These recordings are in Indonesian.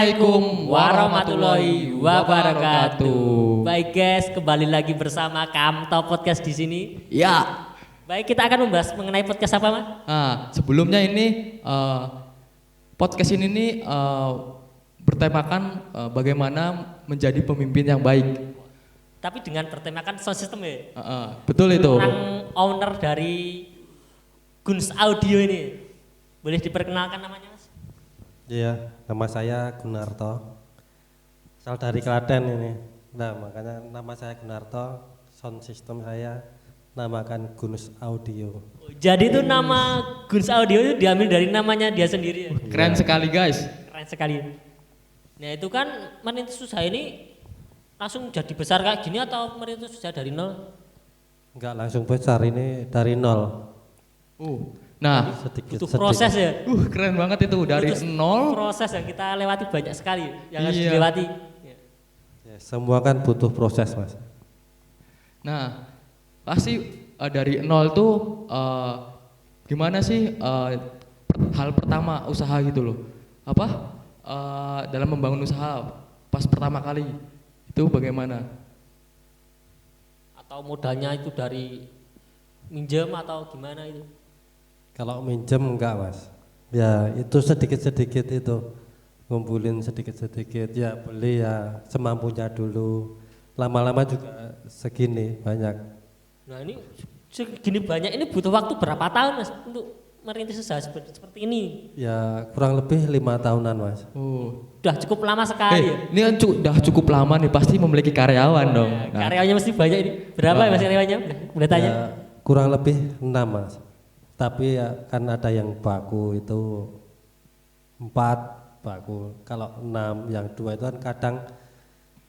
Assalamualaikum warahmatullahi wabarakatuh. Baik guys, kembali lagi bersama Kamto Podcast di sini. Ya. Baik, kita akan membahas mengenai podcast apa, Mas? Sebelumnya ini podcast ini nih bertemakan bagaimana menjadi pemimpin yang baik. Tapi dengan bertemakan sound system ya. Betul itu. Orang owner dari Guns Audio ini, boleh diperkenalkan namanya, Mas? Iya, nama saya Gunarto. Asal dari Klaten ini. Nah, makanya nama saya Gunarto, sound system saya namakan Guns Audio. Jadi itu nama Guns Audio itu diambil dari namanya dia sendiri ya. Keren sekali guys. Keren sekali. Nah, itu kan merintis usaha ini langsung jadi besar kayak gini atau merintis usaha dari nol? Enggak langsung besar, ini dari nol. Nah, butuh proses ya. keren banget itu dari nol. Proses yang kita lewati banyak sekali yang harus Iya. dilewati. Ya, semua kan butuh proses, Mas. Nah, pasti dari nol tuh gimana sih hal pertama usaha gitu loh. Dalam membangun usaha pas pertama kali itu bagaimana? Atau modalnya itu dari minjem atau gimana itu? Kalau minjem enggak, Mas. Ya, itu sedikit-sedikit itu. Ngumpulin sedikit-sedikit, ya beli ya semampunya dulu. Lama-lama juga segini banyak. Nah, ini segini banyak ini butuh waktu berapa tahun, Mas, untuk merintis usaha seperti ini? Ya, kurang lebih 5 tahunan, Mas. Udah cukup lama sekali ya. Ini kan udah cukup lama nih, pasti memiliki karyawan dong. Nah, Karyawannya mesti banyak ini. Berapa ya, Mas, karyawannya? Boleh tanya? Ya, kurang lebih 6, Mas. Tapi ya kan ada yang baku itu 4 baku. Kalau 6 yang 2 itu kan kadang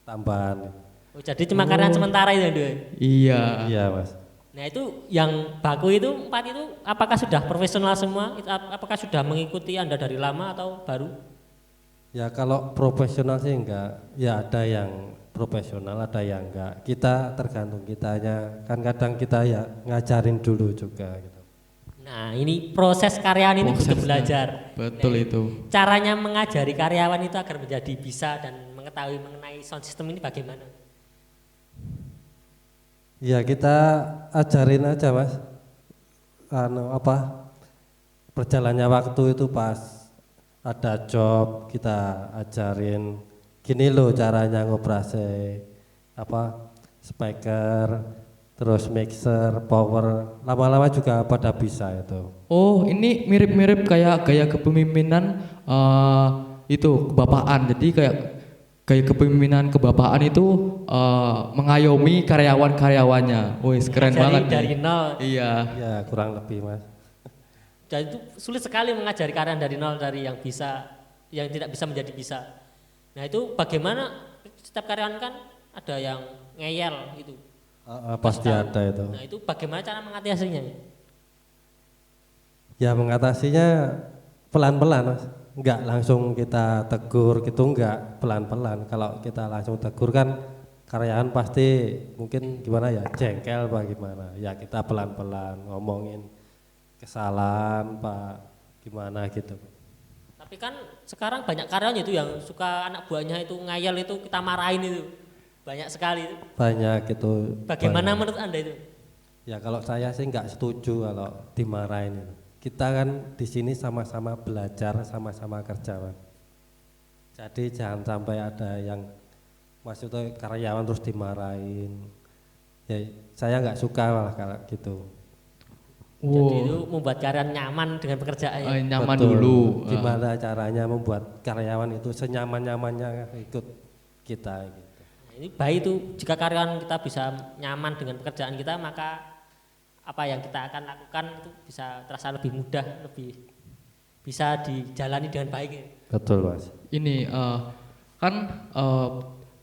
tambahan. Oh, jadi cuma karyawan sementara itu dua. Iya. Iya, Mas. Nah, itu yang baku itu 4 itu apakah sudah profesional semua? Apakah sudah mengikuti Anda dari lama atau baru? Ya kalau profesional sih enggak. Ya ada yang profesional, ada yang enggak. Kita tergantung kitanya. Kan kadang kita ya ngajarin dulu juga gitu. Nah, ini proses karyawan ini butuh Prosesnya. belajar. Betul Nah, itu. Caranya mengajari karyawan itu agar menjadi bisa dan mengetahui mengenai sound system ini bagaimana? Ya kita ajarin aja, Mas. Berjalannya waktu itu pas ada job kita ajarin gini loh caranya ngoperasi speaker, terus mixer, power, lama-lama juga pada bisa itu. Oh, ini mirip-mirip kayak gaya kepemimpinan itu kebapaan. Jadi kayak gaya kepemimpinan kebapaan itu mengayomi karyawan-karyawannya. Wih, keren Mengajari banget dari nih. nol. Iya. Ya kurang lebih, Mas. Dan itu sulit sekali mengajari karyawan dari nol, dari yang bisa, yang tidak bisa menjadi bisa. Nah, itu bagaimana? Setiap karyawan kan ada yang ngeyel gitu. Pasti ada itu. Nah, itu bagaimana cara mengatasinya? Ya mengatasinya pelan-pelan, Mas. Enggak langsung kita tegur gitu, enggak, pelan-pelan. Kalau kita langsung tegur kan karyawan pasti mungkin gimana ya, jengkel apa gimana. Ya kita pelan-pelan ngomongin kesalahan Pak gimana gitu. Tapi kan sekarang banyak karyawan itu yang suka anak buahnya itu ngayal itu kita marahin itu. Banyak sekali itu. Banyak itu. Bagaimana banyak. menurut Anda itu? Ya kalau saya sih enggak setuju kalau dimarahin itu. Kita kan di sini sama-sama belajar, sama-sama kerja, Mas. Jadi jangan sampai ada yang maksudnya karyawan terus dimarahin. Ya saya nggak suka malah kalau gitu. Jadi itu membuat karyawan nyaman dengan pekerjaannya. Nyaman Betul. dulu. Gimana caranya membuat karyawan itu senyaman-nyamannya ikut kita gitu. Nah, ini baik itu jika karyawan kita bisa nyaman dengan pekerjaan kita, maka apa yang kita akan lakukan itu bisa terasa lebih mudah, lebih bisa dijalani dengan baik. Betul, Mas. Ini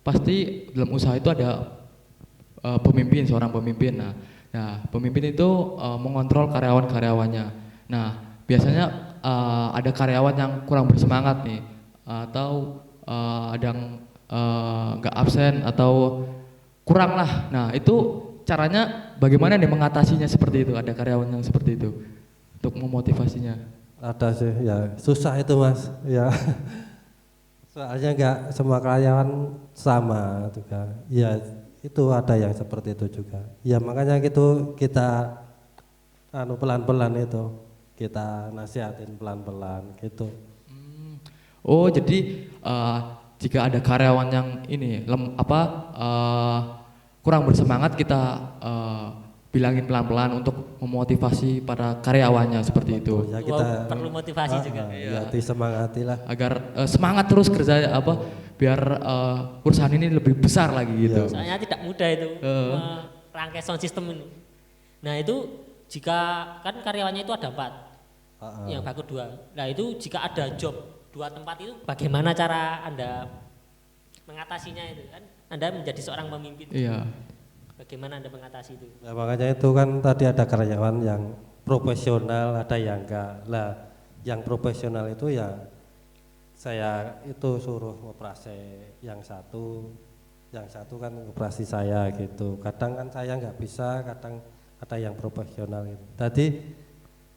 pasti dalam usaha itu ada pemimpin, seorang pemimpin. Nah, pemimpin itu mengontrol karyawan-karyawannya. Nah, biasanya ada karyawan yang kurang bersemangat nih, atau ada yang nggak absen atau kurang lah. Nah, itu caranya bagaimana nih mengatasinya seperti itu? Ada karyawan yang seperti itu untuk memotivasinya. Ada sih, ya susah itu, Mas. Ya Soalnya nggak semua karyawan sama juga. Ya itu ada yang seperti itu juga. Ya makanya gitu kita pelan-pelan itu kita nasihatin pelan-pelan gitu. Oh, jadi jika ada karyawan yang ini kurang bersemangat, kita bilangin pelan-pelan untuk memotivasi para karyawannya seperti itu. Ya kita perlu motivasi juga. ya disemangati lah. Agar semangat terus kerja biar perusahaan ini lebih besar lagi gitu. Soalnya tidak mudah itu merangkai sound system ini. Nah itu jika kan karyawannya itu ada 4, yang bagus 2. Nah itu jika ada job 2 tempat itu bagaimana cara Anda mengatasinya itu kan? Anda menjadi seorang pemimpin. Iya. Bagaimana Anda mengatasi itu? Nah, makanya itu kan tadi ada karyawan yang profesional, ada yang enggak. Lah, yang profesional itu ya saya itu suruh operasi yang satu kan operasi saya gitu. Kadang kan saya nggak bisa, kadang ada yang profesional gitu. Tadi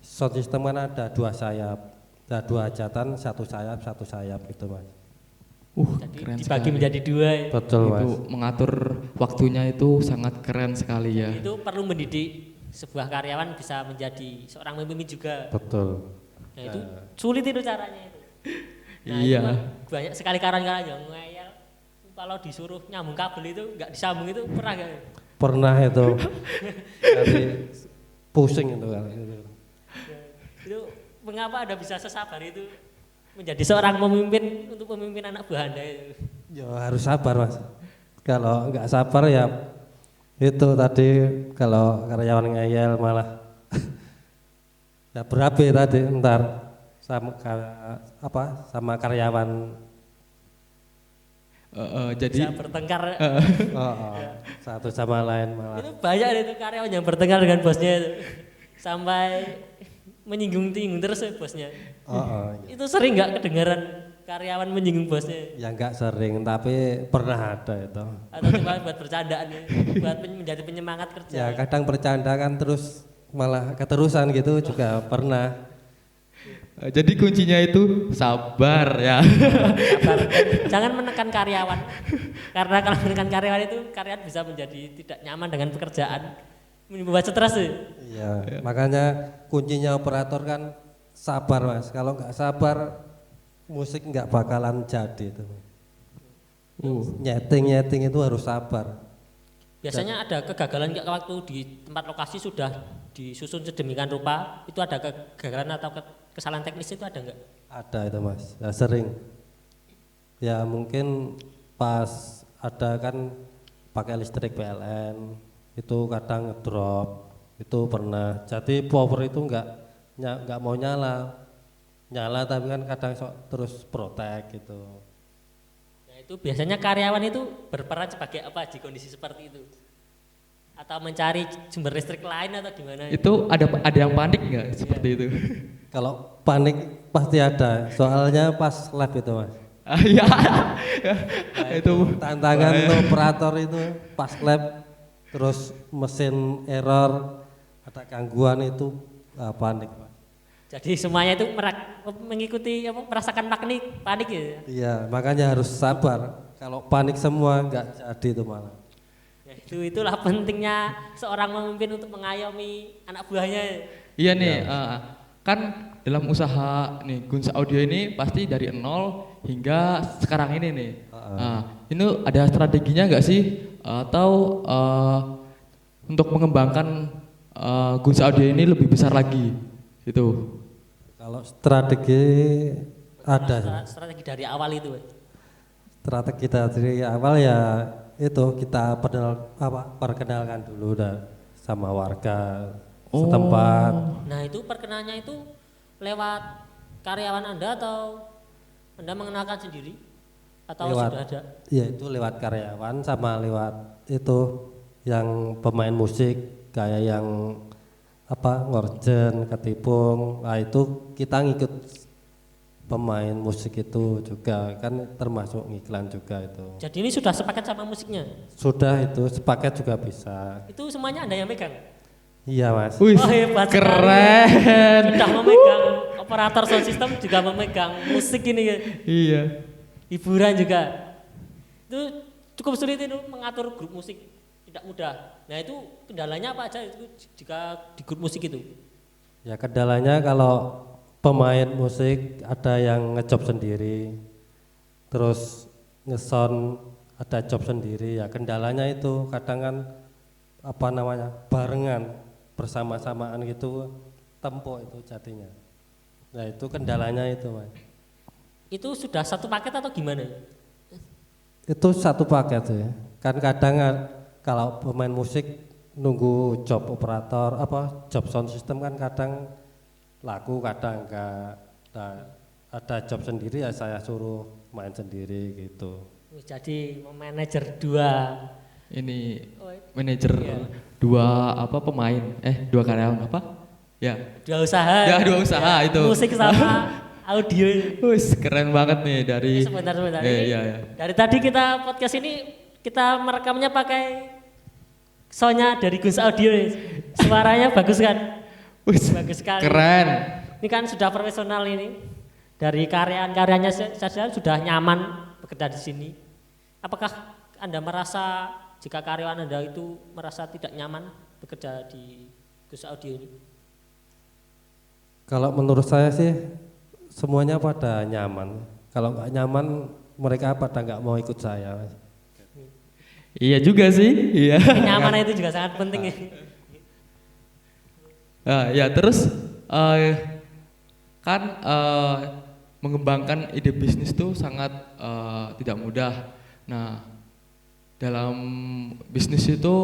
sound system kan ada 2 sayap, ada 2 hajatan, 1 sayap gitu mas. Jadi keren dibagi sekali. menjadi 2. Betul mas. Itu mengatur waktunya itu sangat keren sekali ya. Itu perlu mendidik sebuah karyawan bisa menjadi seorang pemimpin juga. Betul. Nah itu sulit itu caranya itu. Nah, Iya. itu kan banyak sekali karyawan yang ngeyel. Kalau disuruh nyambung kabel itu nggak disambung itu pernah nggak? Pernah itu. Nanti pusing itu kan. Itu mengapa Anda bisa sesabar itu menjadi seorang pemimpin untuk pemimpin anak buah Anda itu? Ya harus sabar mas. Kalau nggak sabar ya itu tadi kalau karyawan ngeyel malah ya berabe tadi ntar sama karyawan Bisa Jadi bertengkar. satu sama lain malah. Itu banyak itu karyawan yang bertengkar dengan bosnya itu sampai menyinggung-nyinggung terus ya bosnya. Iya. Itu sering nggak kedengaran karyawan menyinggung bosnya? Ya nggak sering tapi pernah ada itu. Atau cuma buat bercandaan ya, buat menjadi penyemangat kerja. Ya kadang bercanda kan terus malah keterusan gitu juga pernah. Jadi kuncinya itu sabar ya. Sabar. Jangan menekan karyawan. Karena kalau menekan karyawan itu karyawan bisa menjadi tidak nyaman dengan pekerjaan, membuat stres sih. Iya, makanya kuncinya operator kan sabar mas. Kalau nggak sabar musik nggak bakalan jadi itu. Nyeting itu harus sabar. Biasanya ada kegagalan nggak waktu di tempat lokasi sudah disusun sedemikian rupa, itu ada kegagalan atau kesalahan teknis itu ada nggak? Ada itu mas, ya, sering. Ya mungkin pas ada kan pakai listrik PLN itu kadang ngedrop, itu pernah. Jadi power itu nggak mau nyala tapi kan kadang terus protek gitu. Nah itu biasanya karyawan itu berperan sebagai apa di kondisi seperti itu? Atau mencari sumber listrik lain atau gimana? Itu ada yang panik nggak seperti itu? Kalau panik pasti ada, soalnya pas live itu mas. Iya. Itu Tantangan operator itu pas live terus mesin error ada gangguan itu panik mas. Jadi semuanya itu mengikuti merasakan panik ya. Iya makanya harus sabar. Kalau panik semua nggak jadi itu malah. Ya, itulah pentingnya seorang pemimpin untuk mengayomi anak buahnya. Iya nih, kan dalam usaha nih Gunsa Audio ini pasti dari nol hingga sekarang ini nih. Ini ada strateginya nggak sih atau untuk mengembangkan Gunsa Audio ini lebih besar lagi itu? Kalau strategi ada. Strategi dari awal itu. Strategi dari awal ya itu kita perkenalkan dulu sama warga setempat. Nah itu perkenalannya itu lewat karyawan Anda atau Anda mengenalkan sendiri atau sudah ada? Iya itu lewat karyawan sama lewat itu yang pemain musik kayak yang ngorjen, ketipung. Nah itu kita ngikut pemain musik itu juga kan termasuk ngiklan juga itu. Jadi ini sudah sepaket sama musiknya? Sudah itu sepaket juga bisa. Itu semuanya Anda yang megang? Iya mas. Wih, Hebat keren. Sudah memegang operator sound system juga memegang musik ini ya. Iya. hiburan juga. Itu cukup sulit itu mengatur grup musik, tidak mudah. Nah itu kendalanya apa aja itu jika di grup musik itu? Ya kendalanya kalau pemain musik ada yang ngejob sendiri, terus ngesound ada job sendiri. Ya kendalanya itu kadang kan apa namanya barengan bersama-samaan gitu tempo itu jadinya. Nah itu kendalanya itu Mas. Itu sudah satu paket atau gimana? Itu satu paket ya. Kan kadang kalau pemain musik nunggu job operator apa job sound system kan kadang laku kadang enggak. Nah, ada job sendiri ya saya suruh main sendiri gitu. Jadi manajer dua Ini manajer dua apa pemain, dua karyawan apa? Ya. dua usaha. Ya, dua usaha itu. Musik sama audio. Wih, keren banget nih dari. Sebentar. Iya. Dari tadi kita podcast ini kita merekamnya pakai soundnya dari Guns Audio nih. Suaranya bagus kan? Wih, Bagus sekali. keren. Ini kan sudah profesional ini. Dari karyanya saja sudah nyaman bekerja di sini. Apakah Anda merasa jika karyawan Anda itu merasa tidak nyaman bekerja di Guns Audio ini? Kalau menurut saya sih semuanya pada nyaman. Kalau nggak nyaman mereka pada nggak mau ikut saya. Mas. Iya juga sih. Iya. Kenyamanan itu juga sangat penting ya. Ya terus kan mengembangkan ide bisnis itu sangat tidak mudah. Nah dalam bisnis itu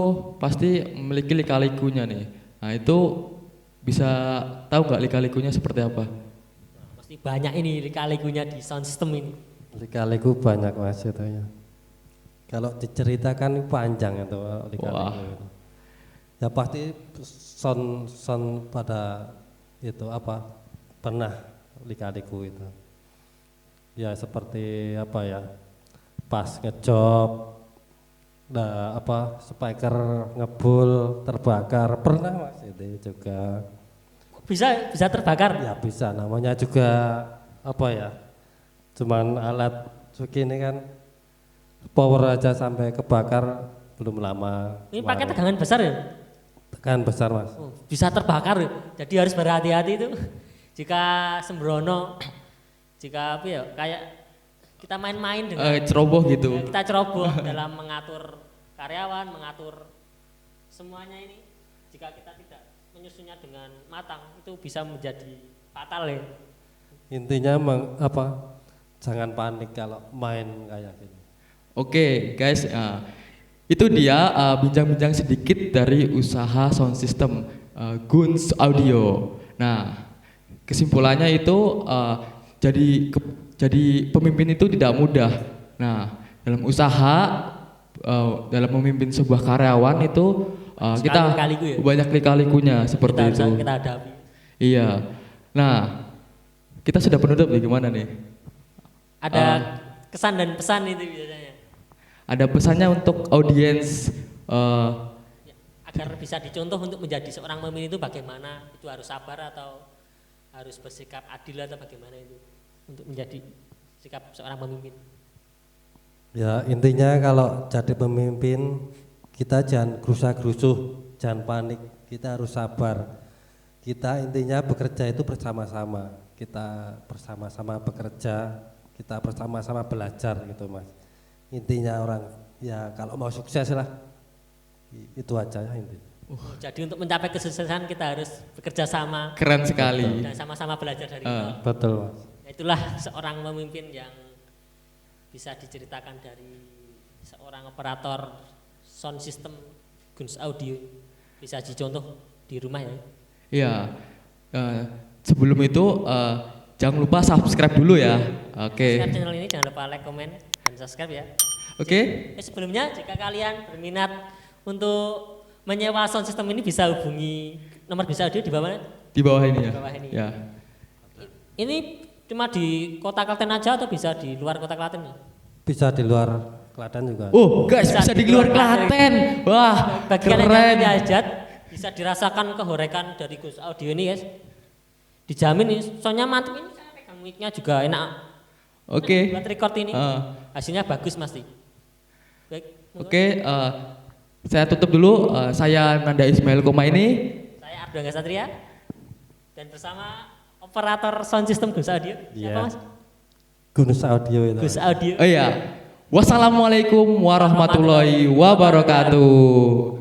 pasti memiliki lika-likunya nih. Nah itu bisa tahu nggak lika-likunya seperti apa? Pasti banyak ini lika-likunya di sound system ini. Lika-liku banyak Mas itu ya. Kalau diceritakan panjang itu lika-liku. Ya pasti sound pada itu apa pernah lika-liku itu. Ya seperti apa ya? Pas ngejob speaker ngebul terbakar pernah Mas itu juga. Bisa terbakar? Ya bisa, namanya juga apa ya? Cuman alat begini kan power aja sampai kebakar belum lama. Ini pakai tegangan besar ya? Tegangan besar Mas. Oh, bisa terbakar ya? Jadi harus berhati-hati itu. Jika sembrono, jika apa ya kayak kita main-main dengan ceroboh gitu. Kita ceroboh dalam mengatur karyawan, mengatur semuanya ini. Jika kita tidak menyusunnya dengan matang, itu bisa menjadi fatal ya. Intinya jangan panik kalau main kayak gini. Oke guys, itu dia bincang-bincang sedikit dari usaha sound system Guns Audio. Nah kesimpulannya itu jadi pemimpin itu tidak mudah. Nah, dalam usaha, dalam memimpin sebuah karyawan itu kita banyak lika-likunya seperti itu. Kita hadapi. Iya. Nah, kita sudah penutup nih gimana nih? Ada kesan dan pesan itu biasanya. Ada pesannya untuk audiens agar bisa dicontoh untuk menjadi seorang pemimpin itu bagaimana? Itu harus sabar atau harus bersikap adil atau bagaimana itu? Untuk menjadi sikap seorang pemimpin. Ya intinya kalau jadi pemimpin kita jangan gerusa-gerusuh, jangan panik, kita harus sabar. Kita intinya bekerja itu bersama-sama, kita bersama-sama bekerja, kita bersama-sama belajar gitu Mas. Intinya orang ya kalau mau sukses lah itu aja ya intinya. Jadi untuk mencapai kesuksesan kita harus bekerja sama. Keren sekali. Dan sama-sama belajar dari nol. Betul Mas. Itulah seorang pemimpin yang bisa diceritakan dari seorang operator sound system Guns Audio. Bisa dicontoh di rumah ya. Iya. Sebelum itu jangan lupa subscribe dulu ya. Oke. Subscribe channel ini, jangan lupa like, komen, dan subscribe ya. Oke. Sebelumnya jika kalian berminat untuk menyewa sound system ini bisa hubungi nomor Guns Audio di bawah mana? Di bawah ini ya. Di bawah ini. Ya. Ini cuma di kota Klaten aja atau bisa di luar kota Klaten nih? Bisa di luar Klaten juga. Oh guys, bisa di luar Klaten. Wah, bagi kalian yang keren. punya hajat bisa dirasakan kehorekan dari Guns Audio ini guys. Dijamin nih, soalnya mantap ini saya pegang mic-nya juga enak. Oke. Buat record ini. Hasilnya bagus pasti. Baik. Oke, saya tutup dulu. Saya Nanda Ismail Komaini. Saya Ardo Angga Satria. Dan bersama operator sound system Gus Audio. Siapa Mas? Gunus Audio itu. Gus Audio. Oh iya. Wassalamualaikum warahmatullahi wabarakatuh.